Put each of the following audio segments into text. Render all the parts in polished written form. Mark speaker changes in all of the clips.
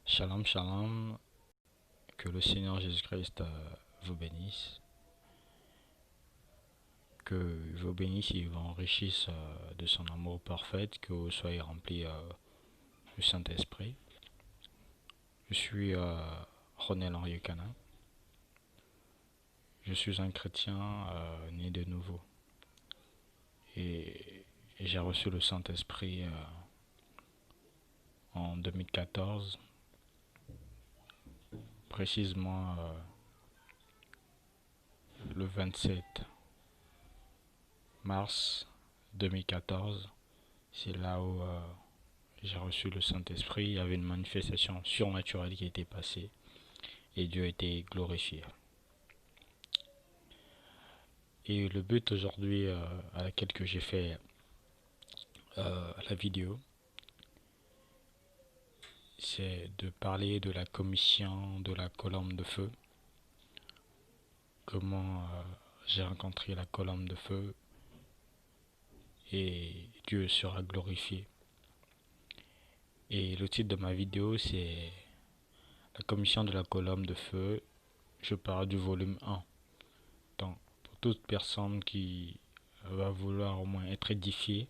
Speaker 1: Shalom, shalom, que le Seigneur Jésus-Christ vous bénisse, que vous bénisse et vous enrichisse de son amour parfait, que vous soyez remplis du Saint-Esprit. Je suis Ronel Henri Cana, je suis un chrétien né de nouveau et j'ai reçu le Saint-Esprit en 2014, précisément le 27 mars 2014. C'est là où j'ai reçu le Saint-Esprit. Il y avait une manifestation surnaturelle qui était passée et Dieu était glorifié. Et le but aujourd'hui à laquelle que j'ai fait la vidéo, c'est de parler de la commission de la colonne de feu. Comment j'ai rencontré la colonne de feu et Dieu sera glorifié. Et le titre de ma vidéo, c'est la commission de la colonne de feu. Je parle du volume 1. Donc, pour toute personne qui va vouloir au moins être édifiée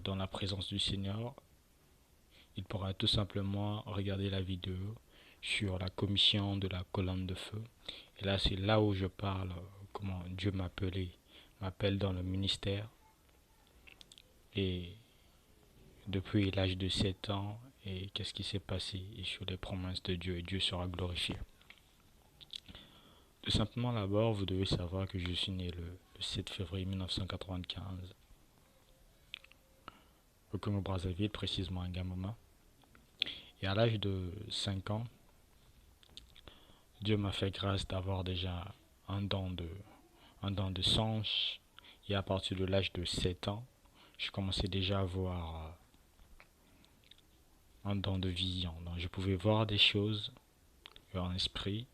Speaker 1: dans la présence du Seigneur, il pourra tout simplement regarder la vidéo sur la commission de la colonne de feu. Et là, c'est là où je parle comment Dieu m'appelle dans le ministère. Et depuis l'âge de 7 ans, et qu'est-ce qui s'est passé et sur les promesses de Dieu, et Dieu sera glorifié. Tout simplement, d'abord, vous devez savoir que je suis né le 7 février 1995 au Congo-Brazzaville, précisément à Gamoma. Et à l'âge de 5 ans, Dieu m'a fait grâce d'avoir déjà un don de, un don de songe. Et à partir de l'âge de 7 ans, je commençais déjà à avoir un don de vision. Donc je pouvais voir des choses en esprit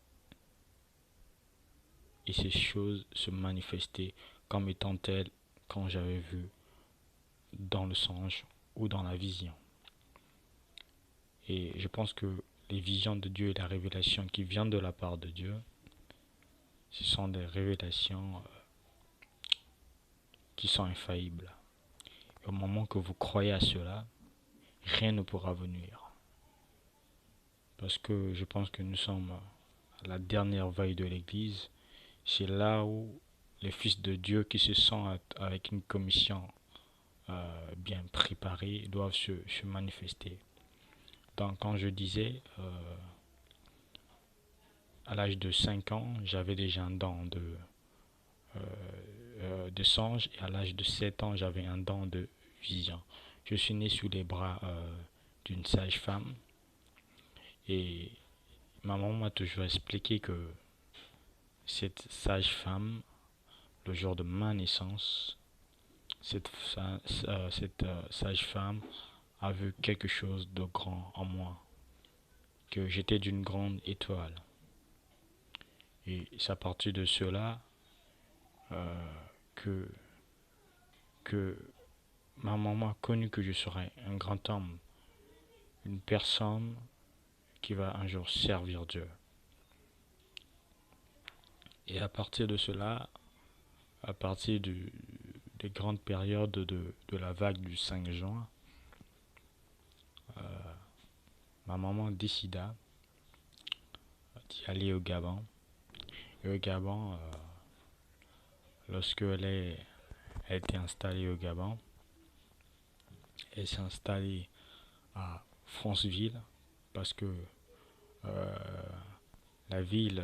Speaker 1: et ces choses se manifestaient comme étant telles quand j'avais vu dans le songe ou dans la vision. Et je pense que les visions de Dieu et la révélation qui vient de la part de Dieu, ce sont des révélations qui sont infaillibles. Et au moment que vous croyez à cela, rien ne pourra venir. Parce que je pense que nous sommes à la dernière veille de l'Église. C'est là où les fils de Dieu qui se sentent avec une commission bien préparée doivent se manifester. Donc quand je disais, à l'âge de 5 ans, j'avais déjà un don de songe et à l'âge de 7 ans, j'avais un don de vision. Je suis né sous les bras d'une sage-femme et ma maman m'a toujours expliqué que cette sage-femme, le jour de ma naissance, cette sage-femme a vu quelque chose de grand en moi, que j'étais d'une grande étoile. Et c'est à partir de cela que, que ma maman a connu que je serais un grand homme, une personne qui va un jour servir Dieu. Et à partir de cela, à partir des grandes périodes de la vague du 5 juin, ma maman décida d'y aller au Gabon. Et au Gabon, lorsque elle était installée au Gabon, elle s'est installée à Franceville parce que euh, la ville,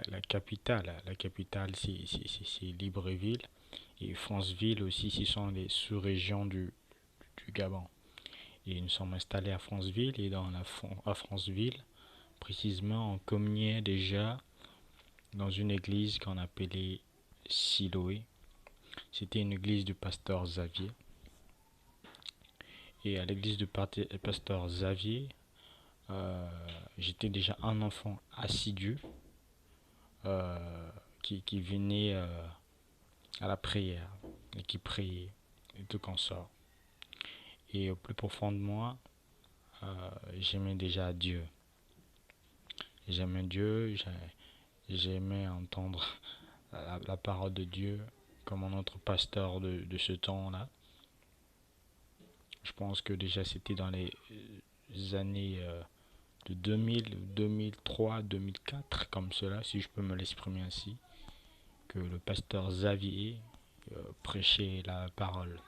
Speaker 1: la capitale c'est Libreville et Franceville aussi, ce sont les sous-régions du Gabon. Et nous sommes installés à Franceville et à Franceville, précisément, on communiait déjà dans une église qu'on appelait Siloé. C'était une église du pasteur Xavier. Et à l'église du pasteur Xavier, j'étais déjà un enfant assidu qui venait à la prière et qui priait et tout consort. Et au plus profond de moi, j'aimais déjà Dieu. J'aimais Dieu, j'aimais entendre la parole de Dieu comme notre pasteur de ce temps-là. Je pense que déjà c'était dans les années de 2000, 2003, 2004, comme cela, si je peux me l'exprimer ainsi, que le pasteur Xavier prêchait la parole.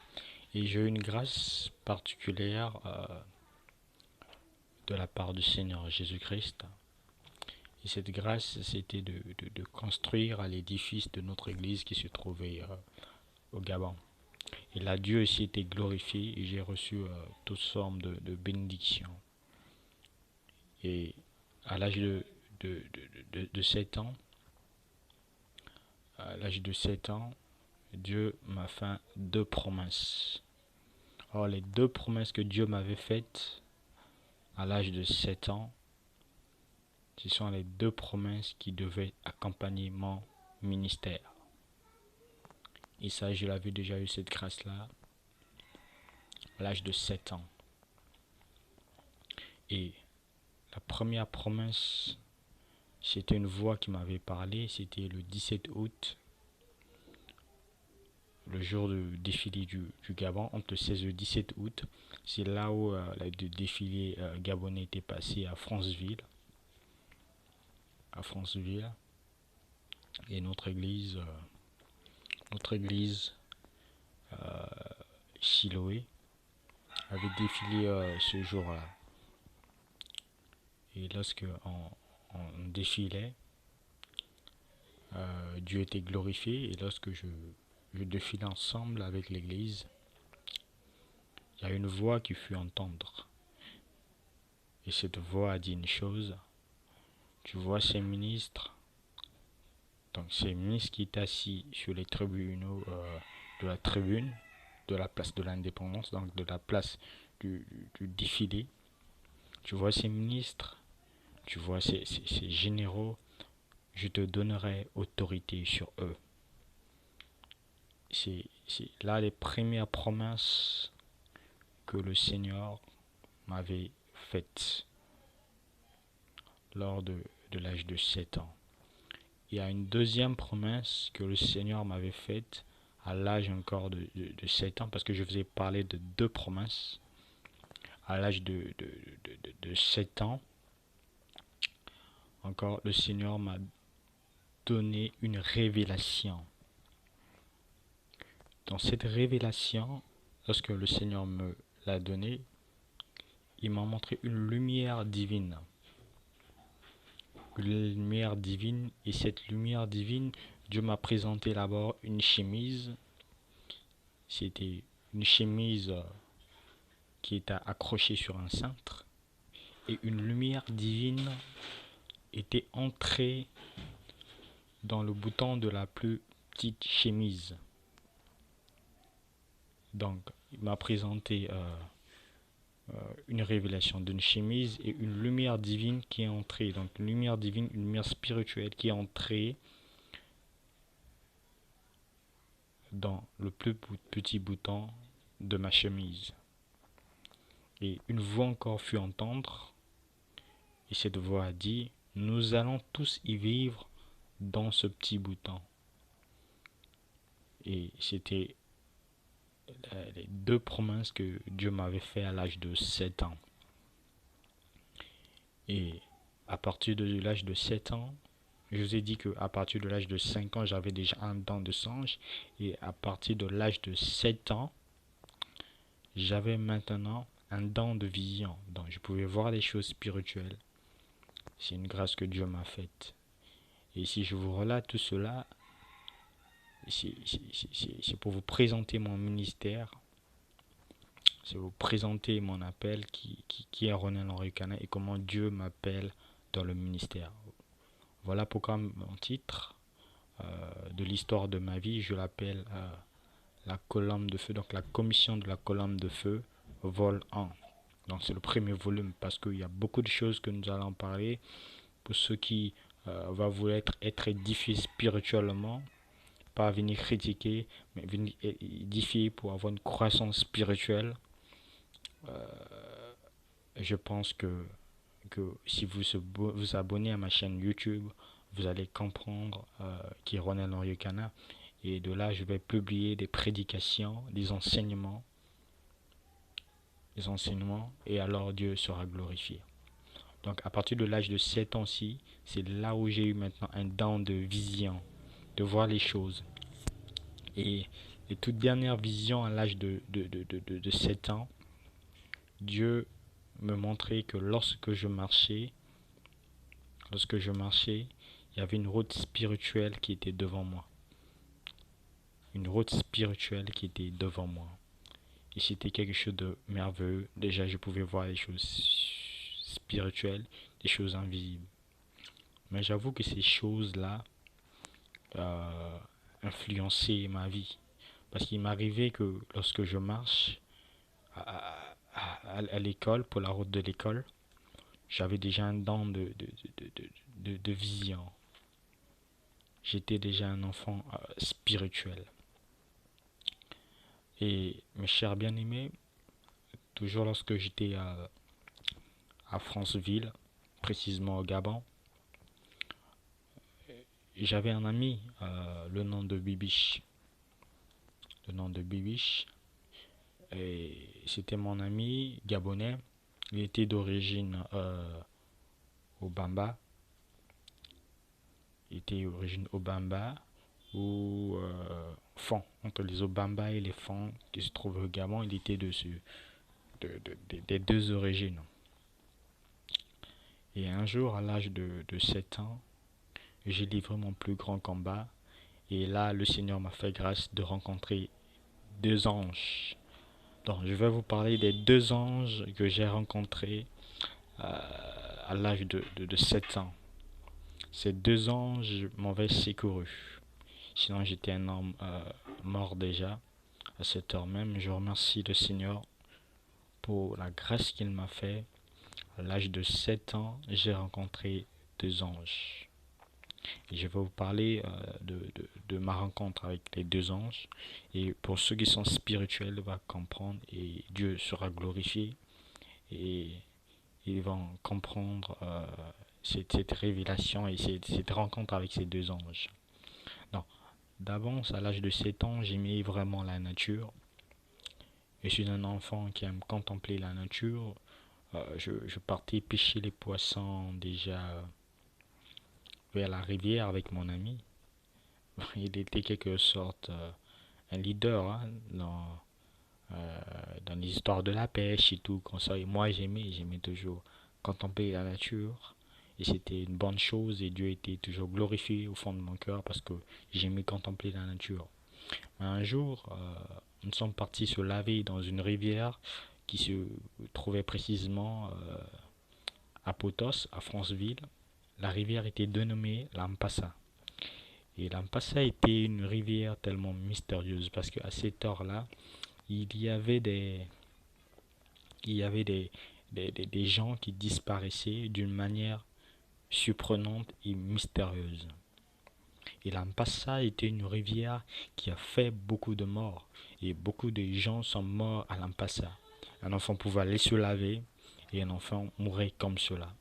Speaker 1: Et j'ai eu une grâce particulière de la part du Seigneur Jésus-Christ. Et cette grâce, c'était de construire l'édifice de notre église qui se trouvait au Gabon. Et là, Dieu aussi était glorifié et j'ai reçu toutes formes de bénédictions. Et à l'âge de 7 ans, à l'âge de 7 ans, Dieu m'a fait 2 promesses. Or, les 2 promesses que Dieu m'avait faites à l'âge de 7 ans, ce sont les 2 promesses qui devaient accompagner mon ministère. Et ça, je l'avais déjà eu cette grâce-là à l'âge de 7 ans. Et la première promesse, c'était une voix qui m'avait parlé. C'était le 17 août, le jour du défilé du Gabon, entre le 16 et le 17 août. C'est là où le défilé gabonais était passé à Franceville. Et notre église Chiloé avait défilé ce jour-là. Et lorsque on défilait, Dieu était glorifié. Et lorsque je défilais ensemble avec l'église, il y a une voix qui fut entendre. Et cette voix a dit une chose. Tu vois ces ministres, donc ces ministres qui étaient assis sur les tribunaux de la tribune, de la place de l'indépendance, donc de la place du défilé. Tu vois ces ministres, tu vois ces généraux, je te donnerai autorité sur eux. C'est là les premières promesses que le Seigneur m'avait faites lors de l'âge de 7 ans. Il y a une deuxième promesse que le Seigneur m'avait faite à l'âge encore de 7 ans, parce que je vous ai parlé de 2 promesses. À l'âge de 7 ans, encore, le Seigneur m'a donné une révélation. Dans cette révélation, lorsque le Seigneur me l'a donnée, il m'a montré une lumière divine. Une lumière divine, et cette lumière divine, Dieu m'a présenté d'abord une chemise. C'était une chemise qui était accrochée sur un cintre, et une lumière divine était entrée dans le bouton de la plus petite chemise. Donc, il m'a présenté une révélation d'une chemise et une lumière divine qui est entrée. Donc, une lumière divine, une lumière spirituelle qui est entrée dans le plus petit bouton de ma chemise. Et une voix encore fut entendre, et cette voix a dit, nous allons tous y vivre dans ce petit bouton. Et c'était les 2 promesses que Dieu m'avait fait à l'âge de 7 ans. Et à partir de l'âge de 7 ans, je vous ai dit qu'à partir de l'âge de 5 ans, j'avais déjà un don de songe. Et à partir de l'âge de 7 ans, j'avais maintenant un don de vision. Donc je pouvais voir les choses spirituelles. C'est une grâce que Dieu m'a faite. Et si je vous relate tout cela, c'est pour vous présenter mon ministère. C'est vous présenter mon appel qui est Ronald Henri Cana et comment Dieu m'appelle dans le ministère. Voilà pourquoi mon titre de l'histoire de ma vie, je l'appelle la colonne de feu, donc la commission de la colonne de feu, vol 1. Donc c'est le premier volume parce qu'il y a beaucoup de choses que nous allons parler pour ceux qui va vouloir être édifiés spirituellement, pas venir critiquer, mais venir édifier pour avoir une croissance spirituelle. je pense que si vous abonnez à ma chaîne YouTube, vous allez comprendre qui est Ronald Oriokana. Et de là, je vais publier des prédications, des enseignements, et alors Dieu sera glorifié. Donc à partir de l'âge de 7 ans-ci, c'est là où j'ai eu maintenant un don de vision, de voir les choses. Et les toutes dernières visions à l'âge de 7 ans, Dieu me montrait que lorsque je marchais, il y avait une route spirituelle qui était devant moi. Une route spirituelle qui était devant moi. Et c'était quelque chose de merveilleux. Déjà, je pouvais voir les choses spirituelles, des choses invisibles. Mais j'avoue que ces choses-là euh, influençaient ma vie. Parce qu'il m'arrivait que lorsque je marche à l'école, pour la route de l'école, j'avais déjà un don de vision. J'étais déjà un enfant spirituel. Et mes chers bien-aimés, toujours lorsque j'étais à Franceville, précisément au Gabon, j'avais un ami, le nom de Bibiche. Le nom de Bibiche. Et c'était mon ami gabonais. Il était d'origine Obamba. Il était d'origine Obamba ou Fon. Entre les Obamba et les Fon qui se trouvent au Gabon, il était des deux origines. Et un jour, à l'âge de 7 ans, j'ai livré mon plus grand combat. Et là, le Seigneur m'a fait grâce de rencontrer deux anges. Donc, je vais vous parler des deux anges que j'ai rencontrés à l'âge de 7 ans. Ces deux anges m'avaient secouru. Sinon, j'étais un homme mort déjà à cette heure même. Je remercie le Seigneur pour la grâce qu'il m'a fait. À l'âge de 7 ans, j'ai rencontré deux anges. Et je vais vous parler de ma rencontre avec les deux anges. Et pour ceux qui sont spirituels, vont comprendre et Dieu sera glorifié. Et ils vont comprendre cette révélation et cette rencontre avec ces deux anges. Donc, d'avance, à l'âge de 7 ans, j'aimais vraiment la nature. Je suis un enfant qui aime contempler la nature. Je partais pêcher les poissons déjà vers la rivière avec mon ami. Il était quelque sorte un leader hein, dans les histoires de la pêche et tout, comme ça. Et moi, j'aimais toujours contempler la nature. Et c'était une bonne chose et Dieu était toujours glorifié au fond de mon cœur parce que j'aimais contempler la nature. Mais un jour, nous sommes partis se laver dans une rivière qui se trouvait précisément à Potos, à Franceville. La rivière était dénommée Lampassa. Et Lampassa était une rivière tellement mystérieuse parce qu'à cette heure-là, il y avait des gens qui disparaissaient d'une manière surprenante et mystérieuse. Et Lampassa était une rivière qui a fait beaucoup de morts. Et beaucoup de gens sont morts à Lampassa. Un enfant pouvait aller se laver et un enfant mourait comme cela.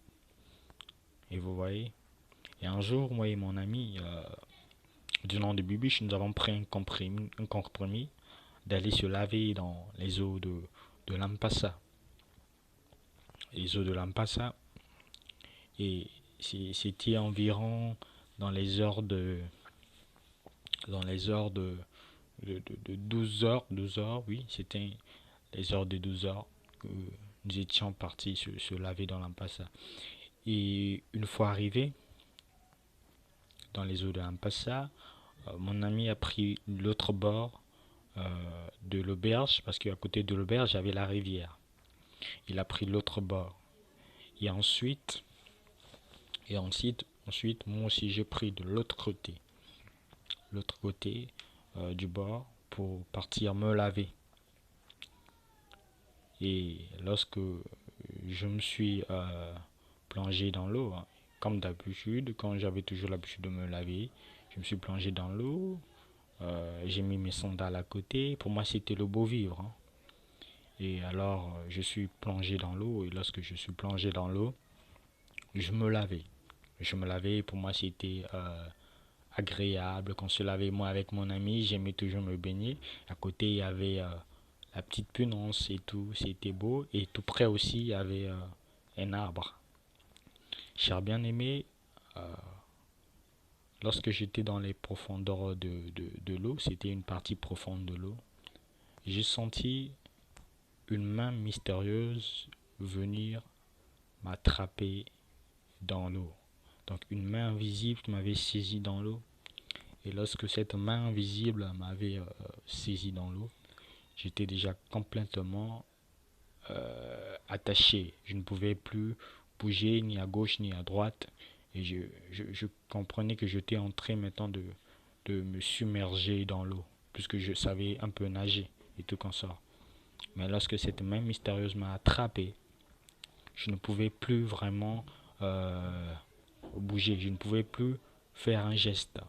Speaker 1: Et vous voyez. Et un jour, moi et mon ami, du nom de Bibiche, nous avons pris un compromis d'aller se laver dans les eaux de Lampassa. Les eaux de Lampassa. Et c'était environ dans les heures de 12 heures, oui, c'était les heures de 12 heures que nous étions partis se laver dans Lampassa. Et une fois arrivé dans les eaux de Lampassa, mon ami a pris l'autre bord de l'auberge, parce qu'à côté de l'auberge, il y avait la rivière. Il a pris l'autre bord. Et ensuite, moi aussi, j'ai pris de l'autre côté du bord pour partir me laver. Et lorsque je me suis plongé dans l'eau, hein, comme d'habitude, quand j'avais toujours l'habitude de me laver, je me suis plongé dans l'eau, j'ai mis mes sandales à côté. Pour moi, c'était le beau vivre. Hein. Et alors, je suis plongé dans l'eau. Et lorsque je suis plongé dans l'eau, je me lavais. Je me lavais. Pour moi, c'était agréable. Quand se lavait, moi, avec mon ami, j'aimais toujours me baigner. À côté, il y avait la petite punance et tout. C'était beau. Et tout près aussi, il y avait un arbre. Cher bien-aimé, lorsque j'étais dans les profondeurs de l'eau, c'était une partie profonde de l'eau, j'ai senti une main mystérieuse venir m'attraper dans l'eau. Donc une main invisible m'avait saisi dans l'eau. Et lorsque cette main invisible m'avait saisi dans l'eau, j'étais déjà complètement attaché. Je ne pouvais plus bouger ni à gauche ni à droite. Et je comprenais que j'étais en train maintenant de me submerger dans l'eau, puisque je savais un peu nager et tout comme ça. Mais lorsque cette main mystérieuse m'a attrapé, je ne pouvais plus vraiment bouger. Je ne pouvais plus faire un geste.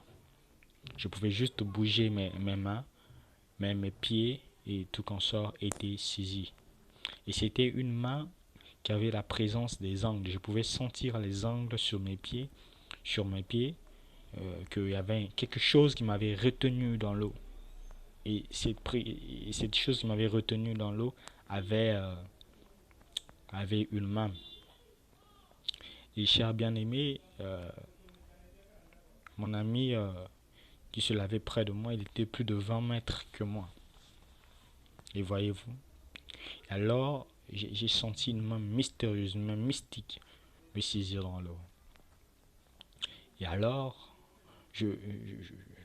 Speaker 1: Je pouvais juste bouger mes mains, mais mes pieds et tout comme ça étaient saisis. Et c'était une main qui avait la présence des angles. Je pouvais sentir les angles sur mes pieds, qu'il y avait quelque chose qui m'avait retenu dans l'eau. Et cette chose qui m'avait retenu dans l'eau avait une main. Et cher bien-aimé, mon ami qui se lavait près de moi, il était plus de 20 mètres que moi. Et voyez-vous, alors j'ai senti une main mystérieuse, une main mystique me saisir dans l'eau. Et alors, je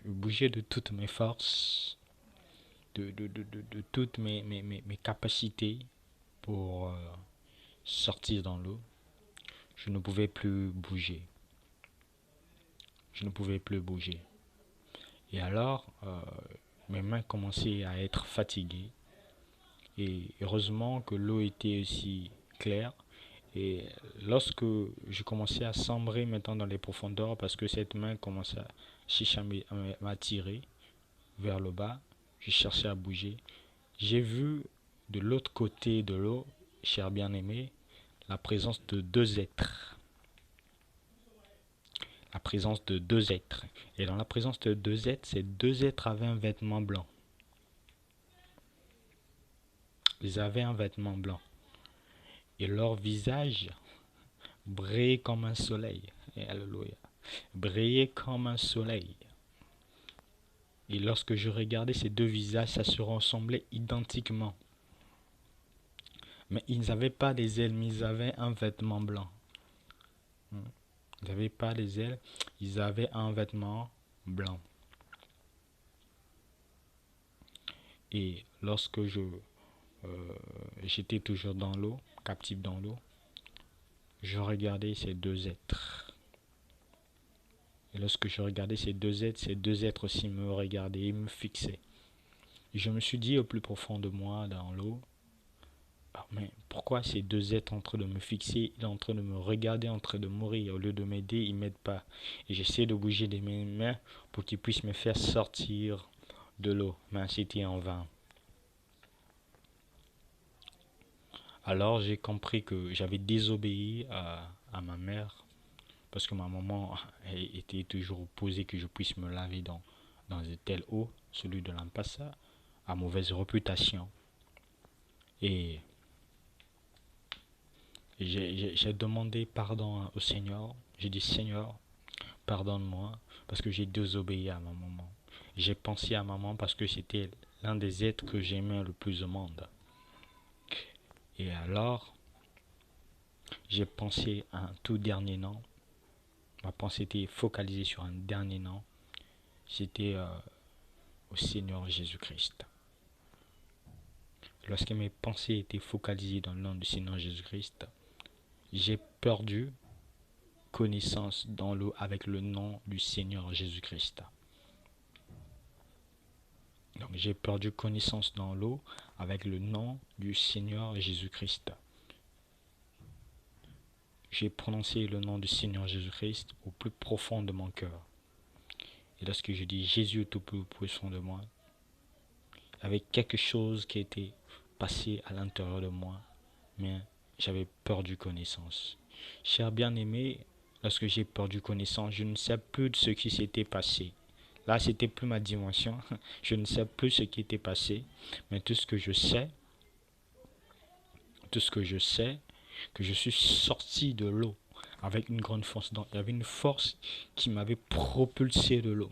Speaker 1: bougeais de toutes mes forces, de toutes mes capacités pour sortir dans l'eau. Je ne pouvais plus bouger. Je ne pouvais plus bouger. Et alors, mes mains commençaient à être fatiguées. Et heureusement que l'eau était aussi claire. Et lorsque je commençais à sombrer maintenant dans les profondeurs, parce que cette main commençait à m'attirer vers le bas, je cherchais à bouger. J'ai vu de l'autre côté de l'eau, cher bien-aimé, la présence de deux êtres. La présence de deux êtres. Et dans la présence de deux êtres, ces deux êtres avaient un vêtement blanc. Ils avaient un vêtement blanc. Et leur visage brillait comme un soleil. Et alléluia. Brillait comme un soleil. Et lorsque je regardais ces deux visages, ça se ressemblait identiquement. Mais ils n'avaient pas des ailes, mais ils avaient un vêtement blanc. Ils n'avaient pas des ailes, ils avaient un vêtement blanc. Et lorsque j'étais toujours dans l'eau, captif dans l'eau, je regardais ces deux êtres. Et lorsque je regardais ces deux êtres aussi me regardaient et me fixaient. Et je me suis dit au plus profond de moi, dans l'eau, ah, mais pourquoi ces deux êtres en train de me fixer, ils sont en train de me regarder, en train de mourir, au lieu de m'aider, ils ne m'aident pas. Et j'essaie de bouger de mes mains pour qu'ils puissent me faire sortir de l'eau. Mais c'était en vain. Alors j'ai compris que j'avais désobéi à ma mère, parce que ma maman était toujours opposée que je puisse me laver dans une telle eau, celui de l'Ampassa, à mauvaise réputation. Et j'ai demandé pardon au Seigneur. J'ai dit, Seigneur, pardonne-moi parce que j'ai désobéi à ma maman. J'ai pensé à maman parce que c'était l'un des êtres que j'aimais le plus au monde. Et alors, j'ai pensé à un tout dernier nom. Ma pensée était focalisée sur un dernier nom. C'était au Seigneur Jésus-Christ. Lorsque mes pensées étaient focalisées dans le nom du Seigneur Jésus-Christ, j'ai perdu connaissance dans l'eau avec le nom du Seigneur Jésus-Christ. Donc j'ai perdu connaissance dans l'eau avec le nom du Seigneur Jésus-Christ. J'ai prononcé le nom du Seigneur Jésus-Christ au plus profond de mon cœur. Et lorsque je dis Jésus au tout plus profond de moi, il y avait quelque chose qui était passé à l'intérieur de moi, mais j'avais perdu connaissance. Cher bien-aimé, lorsque j'ai perdu connaissance, je ne sais plus de ce qui s'était passé. Là, c'était plus ma dimension. Je ne sais plus ce qui était passé, mais tout ce que je sais, que je suis sorti de l'eau avec une grande force. Donc, il y avait une force qui m'avait propulsé de l'eau.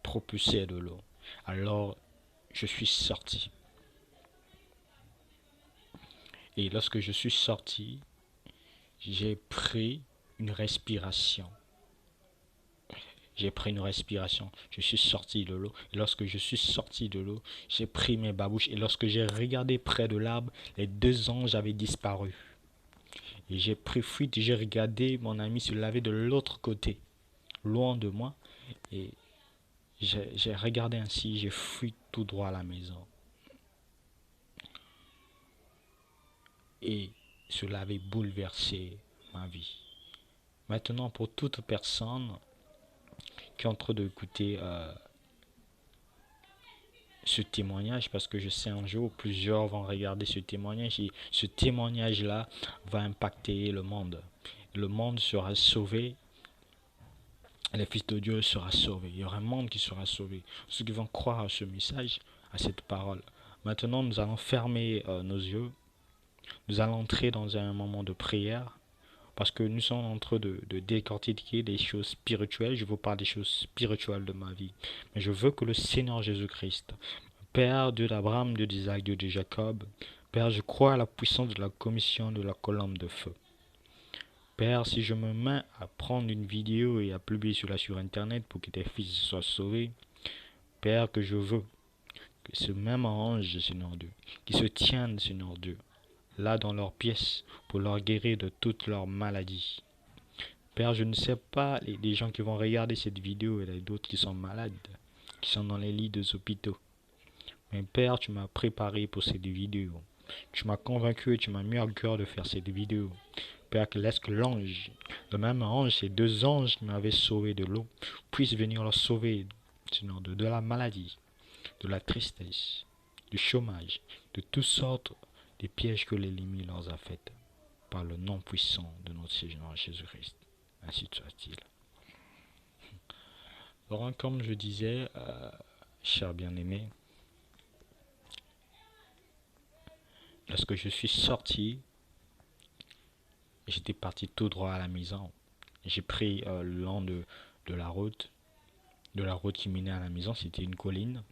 Speaker 1: Propulsé de l'eau. Alors, je suis sorti. Et lorsque je suis sorti, j'ai pris une respiration. J'ai pris une respiration. Je suis sorti de l'eau. Et lorsque je suis sorti de l'eau, j'ai pris mes babouches. Et lorsque j'ai regardé près de l'arbre, les deux anges avaient disparu. Et j'ai pris fuite. J'ai regardé mon ami se laver de l'autre côté, loin de moi. Et j'ai regardé ainsi. J'ai fui tout droit à la maison. Et cela avait bouleversé ma vie. Maintenant, pour toute personne qui est en train d'écouter ce témoignage, parce que je sais un jour plusieurs vont regarder ce témoignage et ce témoignage-là va impacter le monde. Le monde sera sauvé, les fils de Dieu seront sauvés. Il y aura un monde qui sera sauvé. Ceux qui vont croire à ce message, à cette parole. Maintenant, nous allons fermer nos yeux. Nous allons entrer dans un moment de prière. Parce que nous sommes en train de décortiquer des choses spirituelles. Je vous parle des choses spirituelles de ma vie. Mais je veux que le Seigneur Jésus-Christ, Père, Dieu d'Abraham, Dieu d'Isaac, Dieu de Jacob, Père, je crois à la puissance de la commission de la colonne de feu. Père, si je me mets à prendre une vidéo et à publier cela sur Internet pour que tes fils soient sauvés, Père, que je veux que ce même ange, Seigneur Dieu, qui se tienne, Seigneur Dieu, là dans leurs pièces pour leur guérir de toutes leurs maladies. Père, je ne sais pas les gens qui vont regarder cette vidéo et les d'autres qui sont malades, qui sont dans les lits des hôpitaux. Mais Père, tu m'as préparé pour cette vidéo. Tu m'as convaincu et tu m'as mis à cœur de faire cette vidéo. Père, que laisse que l'ange, le même ange, ces deux anges qui m'avaient sauvé de l'eau, puissent venir leur sauver sinon de la maladie, de la tristesse, du chômage, de toutes sortes de pièges que l'ennemi leur a faits, par le nom puissant de notre Seigneur Jésus-Christ. Ainsi soit-il. Alors, comme je disais, cher bien-aimé, lorsque je suis sorti, j'étais parti tout droit à la maison. J'ai pris le long de la route qui menait à la maison. C'était une colline.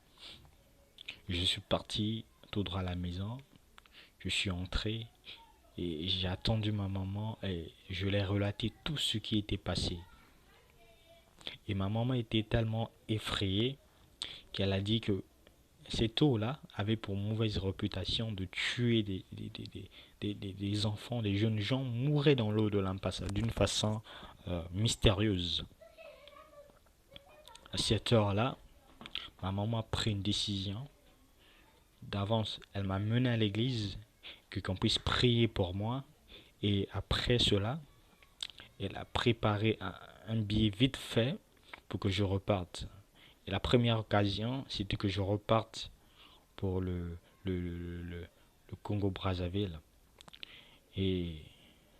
Speaker 1: Je suis parti tout droit à la maison. Je suis entré et j'ai attendu ma maman et je lui ai relaté tout ce qui était passé. Et ma maman était tellement effrayée qu'elle a dit que cette eau-là avait pour mauvaise réputation de tuer des enfants, des jeunes gens mouraient dans l'eau de l'impasse d'une façon mystérieuse. À cette heure-là, ma maman a pris une décision. D'avance, elle m'a mené à l'église, que qu'on puisse prier pour moi. Et après cela, elle a préparé un billet vite fait pour que je reparte. Et la première occasion, c'était que je reparte pour le Congo-Brazzaville. Et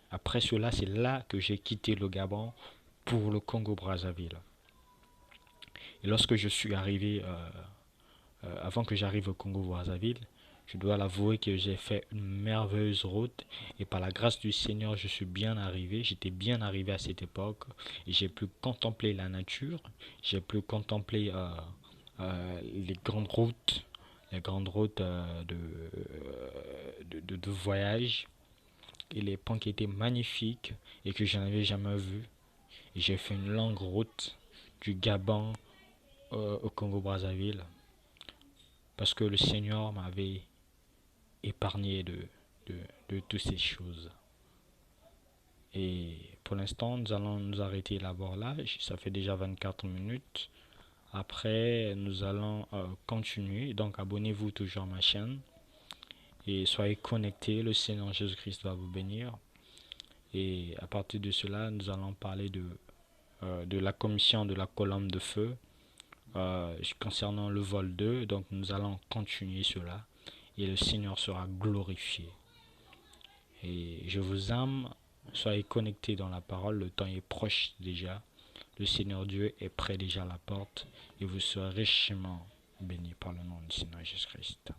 Speaker 1: après cela, c'est là que j'ai quitté le Gabon pour le Congo-Brazzaville. Et lorsque je suis arrivé, avant que j'arrive au Congo-Brazzaville, je dois l'avouer que j'ai fait une merveilleuse route et par la grâce du Seigneur, je suis bien arrivé. J'étais bien arrivé à cette époque et j'ai pu contempler la nature, j'ai pu contempler les grandes routes de voyage et les ponts qui étaient magnifiques et que je n'avais jamais vus. Et j'ai fait une longue route du Gabon au Congo-Brazzaville parce que le Seigneur m'avait épargné de toutes ces choses. Et pour l'instant, nous allons nous arrêter là-bas là. Ça fait déjà 24 minutes. Après, nous allons continuer. Donc, abonnez-vous toujours à ma chaîne. Et soyez connectés. Le Seigneur Jésus-Christ va vous bénir. Et à partir de cela, nous allons parler de la commission de la colonne de feu. concernant le vol 2. Donc nous allons continuer cela et le Seigneur sera glorifié. Et je vous aime, soyez connectés dans la parole, le temps est proche déjà. Le Seigneur Dieu est près déjà à la porte et vous serez richement bénis par le nom du Seigneur Jésus-Christ.